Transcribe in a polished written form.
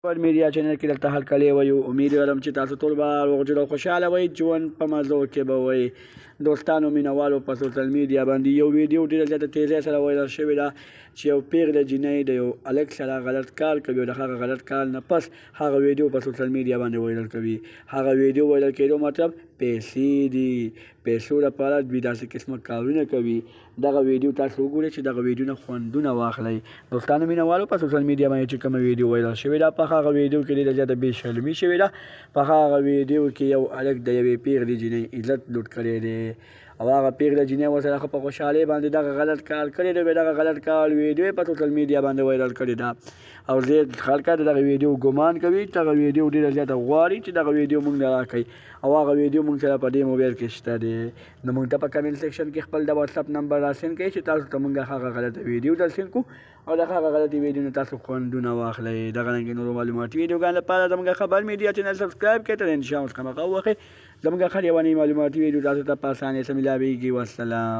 پر میډیا چینل کې دلته حل کړی وایو. امید لرم چې تاسو ټول به روغ او خوشحاله وئ، ژوند په مزو کې به وئ. دوستانو مینوالو په سوشل میډیا باندې یو ویډیو ډېره زیاته تیزۍ سره وایرل شوې ده چې یو پیغله جینۍ د یو هلک سره غلط کار کوي او د هغه غلط کار نه پس هغه ویډیو په سوشل میډیا باندې وایرل کوي. هغه ویډیو وایرل کېدو مطلب پیسې دي، پیسو لپاره دوی داسې قسمه کارونه کوي. دغه ویډیو تاسو وګورئ چې دغه ویډیو نه خوندونه واخلئ. دوستانو مینوالو په سوشل میډیا باندې چې کومه ویډیو وایرل شوې ده په هغه ویډیو کې ډېره زیاته بې شرمي شوې ده. په هغه ویډیو کې یو هلک د یوې پیغلې جینۍ عزت لوټ کړی دی او هغه پیغله جینۍ ورسره ښه په خوشحالۍ باندې دغه غلط کار کړی دی. دغه غلط کار ویډیو په سوشل میډیا باندې وایرل کړې ده او ډېر خلک د دغه ویډیو ګمان کوي چې دغه ویډیو ډېره زیاته غواړي چې دغه ویډیو موږ ته راکړئ او هغه ویډیو موږ سره په دې موبایل کې شته دی. نو موږ ته په کمنټ سیکشن کې خپل د واتساپ نمبر راسین کړئ چې تاسو ته موږ هغه غلطه ویډیو درسین کړو او د هغه غلطې ویډیو نه تاسو خوندونه واخلئ. دغه رنګې نورو معلوماتي ویډیوګانو لپاره زموږ خبر میډیا چینل سبسکرایب کړئ. تر انشاء اوس همغه وخت زموږ هر یوه معلوماتي ویډیو تاسو ته په اسانۍ سره میلاویږي. والسلام.